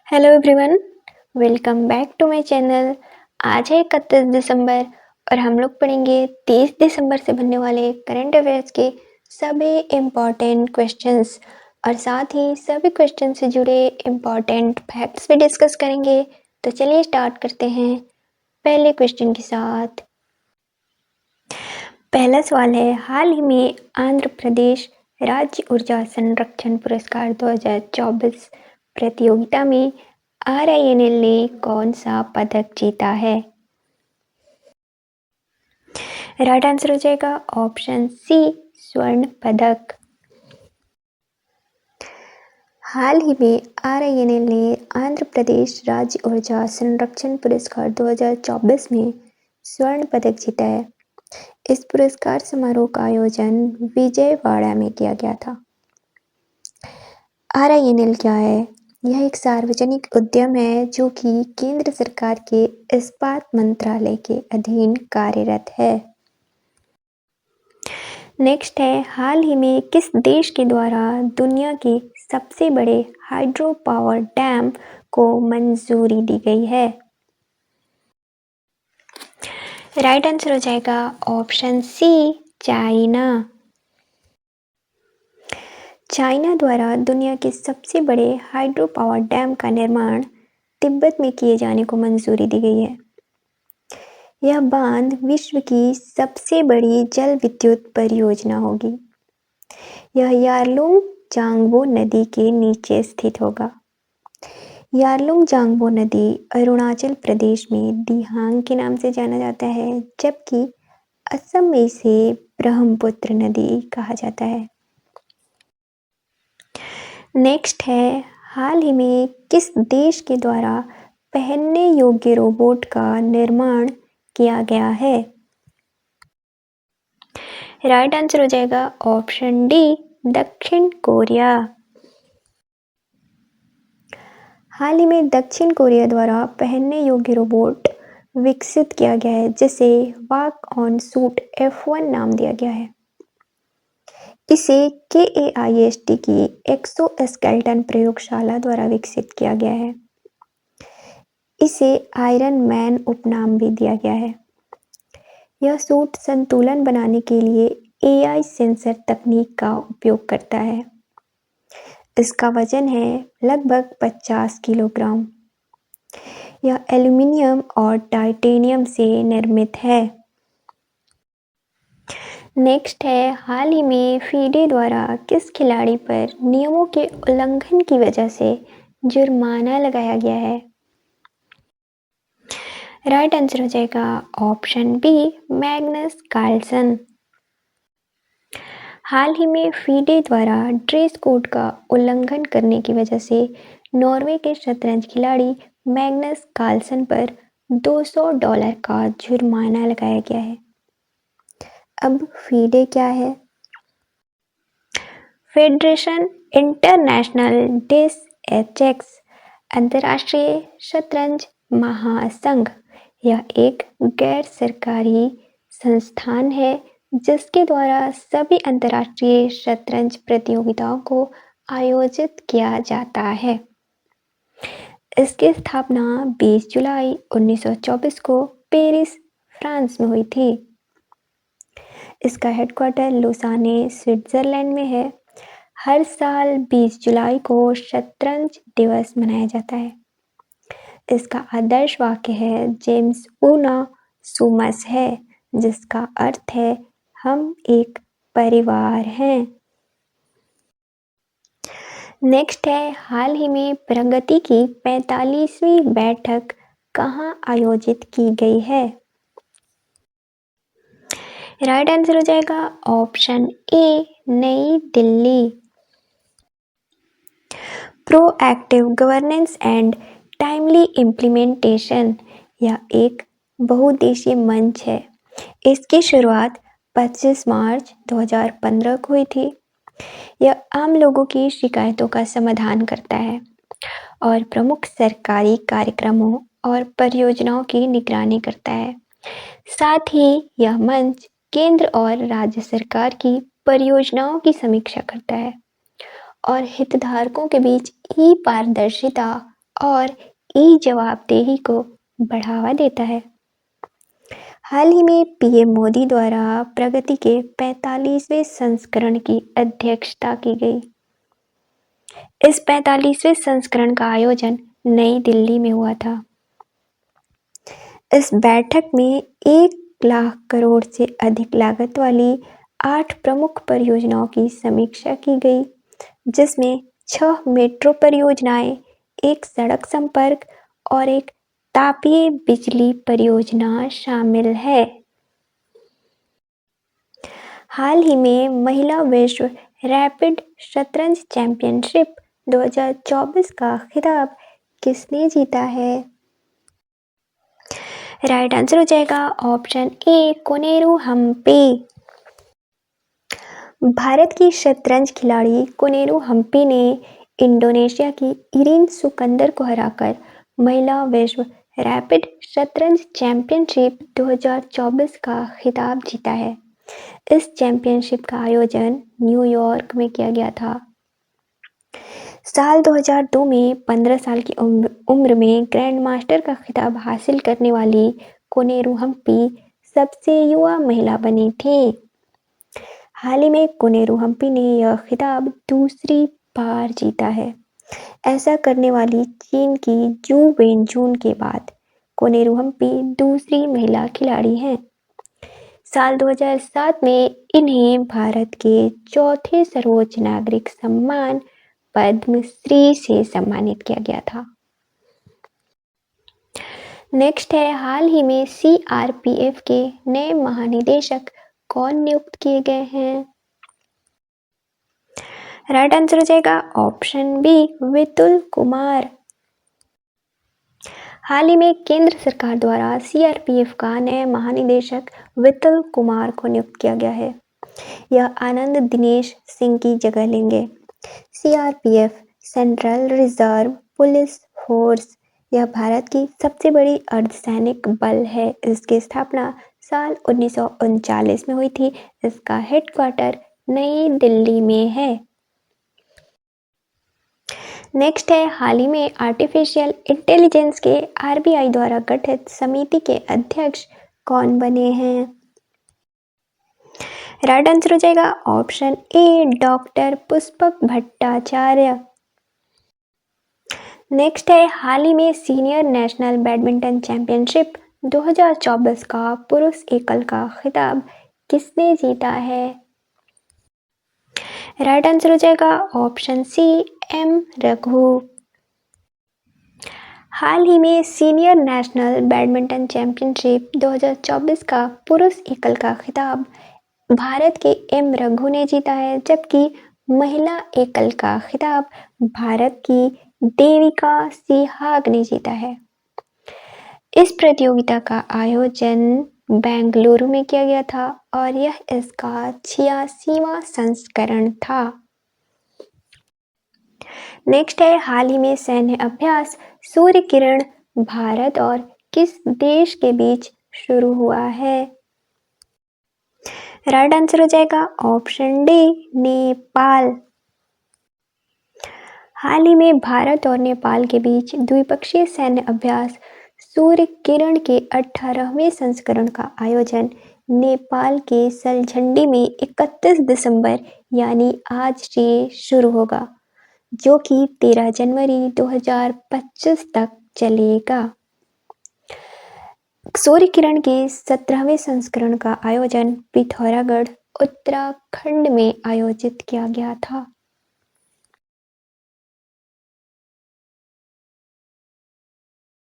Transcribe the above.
Hello everyone, welcome back to my channel. आज है 31 दिसंबर और हम लोग पढ़ेंगे 30 दिसंबर से बनने वाले करंट अफेयर्स के सभी इम्पॉर्टेंट क्वेश्चंस और साथ ही सभी क्वेश्चन से जुड़े इम्पॉर्टेंट फैक्ट्स भी डिस्कस करेंगे। तो चलिए स्टार्ट करते हैं पहले क्वेश्चन के साथ। पहला सवाल है, हाल ही में आंध्र प्रदेश राज्य ऊर्जा संरक्षण पुरस्कार 2024 प्रतियोगिता में RINL ने कौन सा पदक जीता है? राइट आंसर हो जाएगा ऑप्शन सी, स्वर्ण पदक। हाल ही में RINL ने आंध्र प्रदेश राज्य ऊर्जा संरक्षण पुरस्कार 2024 में स्वर्ण पदक जीता है। इस पुरस्कार समारोह का आयोजन विजयवाड़ा में किया गया था। RINL क्या है? यह एक सार्वजनिक उद्यम है जो कि केंद्र सरकार के इस्पात मंत्रालय के अधीन कार्यरत है। नेक्स्ट है, हाल ही में किस देश के द्वारा दुनिया के सबसे बड़े हाइड्रो पावर डैम को मंजूरी दी गई है? राइट आंसर हो जाएगा ऑप्शन सी, चाइना। चाइना द्वारा दुनिया के सबसे बड़े हाइड्रो पावर डैम का निर्माण तिब्बत में किए जाने को मंजूरी दी गई है। यह बांध विश्व की सबसे बड़ी जल विद्युत परियोजना होगी। यह यारलुंग जांगबो नदी के नीचे स्थित होगा। यारलुंग जांगबो नदी अरुणाचल प्रदेश में दिहांग के नाम से जाना जाता है, जबकि असम में इसे ब्रह्मपुत्र नदी कहा जाता है। नेक्स्ट है, हाल ही में किस देश के द्वारा पहनने योग्य रोबोट का निर्माण किया गया है? राइट आंसर हो जाएगा ऑप्शन डी, दक्षिण कोरिया। हाल ही में दक्षिण कोरिया द्वारा पहनने योग्य रोबोट विकसित किया गया है, जिसे वॉक ऑन सूट F1 नाम दिया गया है। इसे KAIST की एक्सोस्केलेटन प्रयोगशाला द्वारा विकसित किया गया है। इसे आयरन मैन उपनाम भी दिया गया है। यह सूट संतुलन बनाने के लिए AI सेंसर तकनीक का उपयोग करता है। इसका वजन है लगभग 50 किलोग्राम। यह एल्यूमिनियम और टाइटेनियम से निर्मित है। नेक्स्ट है, हाल ही में FIDE द्वारा किस खिलाड़ी पर नियमों के उल्लंघन की वजह से जुर्माना लगाया गया है? राइट आंसर हो जाएगा ऑप्शन बी, मैग्नस कार्लसन। हाल ही में FIDE द्वारा ड्रेस कोड का उल्लंघन करने की वजह से नॉर्वे के शतरंज खिलाड़ी मैग्नस कार्लसन पर $200 का जुर्माना लगाया गया है। अब FIDE क्या है? फेडरेशन इंटरनेशनल डेस एचेक्स, अंतर्राष्ट्रीय शतरंज महासंघ। यह एक गैर सरकारी संस्थान है जिसके द्वारा सभी अंतर्राष्ट्रीय शतरंज प्रतियोगिताओं को आयोजित किया जाता है। इसकी स्थापना 20 जुलाई 1924 को पेरिस, फ्रांस में हुई थी। इसका हेडक्वार्टर लुसाने, स्विट्जरलैंड में है। हर साल 20 जुलाई को शतरंज दिवस मनाया जाता है। इसका आदर्श वाक्य है जेम्स ऊना सुमस है, जिसका अर्थ है हम एक परिवार हैं। नेक्स्ट है, हाल ही में प्रगति की 45वीं बैठक कहाँ आयोजित की गई है? राइट आंसर हो जाएगा ऑप्शन ए, नई Delhi. Proactive governance and timely implementation, यह एक बहुउद्देशीय मंच है। इसकी शुरुआत 25 मार्च 2015 को हुई थी। यह आम लोगों की शिकायतों का समाधान करता है और प्रमुख सरकारी कार्यक्रमों और परियोजनाओं की निगरानी करता है। साथ ही यह मंच केंद्र और राज्य सरकार की परियोजनाओं की समीक्षा करता है और हितधारकों के बीच पारदर्शिता और ई जवाबदेही को बढ़ावा देता है। हाल ही में पीएम मोदी द्वारा प्रगति के 45वें संस्करण की अध्यक्षता की गई। इस 45वें संस्करण का आयोजन नई दिल्ली में हुआ था। इस बैठक में 1 लाख करोड़ से अधिक लागत वाली 8 प्रमुख परियोजनाओं की समीक्षा की गई, जिसमें 6 मेट्रो परियोजनाएं, 1 सड़क संपर्क और 1 तापीय बिजली परियोजना शामिल है। हाल ही में महिला विश्व रैपिड शतरंज चैंपियनशिप 2024 का खिताब किसने जीता है? राइट आंसर हो जाएगा ऑप्शन ए, कोनेरू हम्पी। भारत की शतरंज खिलाड़ी कोनेरू हम्पी ने इंडोनेशिया की इरिन सुकंदर को हराकर महिला विश्व रैपिड शतरंज चैंपियनशिप 2024 का खिताब जीता है। इस चैंपियनशिप का आयोजन न्यूयॉर्क में किया गया था। साल 2002 में 15 साल की उम्र में ग्रैंड मास्टर का खिताब हासिल करने वाली कोनेरू हम्पी सबसे युवा महिला बनी थी। हाल ही में कोनेरू हम्पी ने यह खिताब दूसरी बार जीता है। ऐसा करने वाली चीन की जू वेनजून के बाद कोनेरू हम्पी दूसरी महिला खिलाड़ी हैं। साल 2007 में इन्हें भारत के चौथे सर्वोच्च नागरिक सम्मान पद्म श्री से सम्मानित किया गया था। नेक्स्ट है, हाल ही में सीआरपीएफ के नए महानिदेशक कौन नियुक्त किए गए हैं? राइट आंसर हो जाएगा ऑप्शन बी, विपुल कुमार। हाल ही में केंद्र सरकार द्वारा सीआरपीएफ का नया महानिदेशक विपुल कुमार को नियुक्त किया गया है। यह आनंद दिनेश सिंह की जगह लेंगे। CRPF central reserve police force यह भारत की सबसे बड़ी अर्धसैनिक बल है। इसकी स्थापना साल 1939 में हुई थी। इसका हेडक्वार्टर नई दिल्ली में है। नेक्स्ट है, हाल ही में आर्टिफिशियल इंटेलिजेंस के आरबीआई द्वारा गठित समिति के अध्यक्ष कौन बने हैं? राइट आंसर हो जाएगा option A, doctor Pushpak Bhattacharya. Next है, हाल ही में सीनियर नेशनल बैडमिंटन चैंपियनशिप 2024 का पुरुष एकल का खिताब किसने जीता है? राइट आंसर हो जाएगा ऑप्शन सी, एम रघु। हाल ही में सीनियर नेशनल बैडमिंटन चैंपियनशिप 2024 का पुरुष एकल का खिताब भारत के एम रघु ने जीता है, जबकि महिला एकल का खिताब भारत की देविका सिहाग ने जीता है। इस प्रतियोगिता का आयोजन बेंगलुरु में किया गया था और यह इसका 86वां संस्करण था। नेक्स्ट है, हाल ही में सैन्य अभ्यास सूर्य किरण भारत और किस देश के बीच शुरू हुआ है? राइट आंसर हो जाएगा ऑप्शन डी, नेपाल। हाल ही में भारत और नेपाल के बीच द्विपक्षीय सैन्य अभ्यास सूर्य किरण के 18वें संस्करण का आयोजन नेपाल के सलझंडी में 31 दिसंबर यानी आज से शुरू होगा, जो कि 13 जनवरी 2025 तक चलेगा। सूर्य किरण के 17वें संस्करण का आयोजन पिथौरागढ़ उत्तराखंड में आयोजित किया गया था।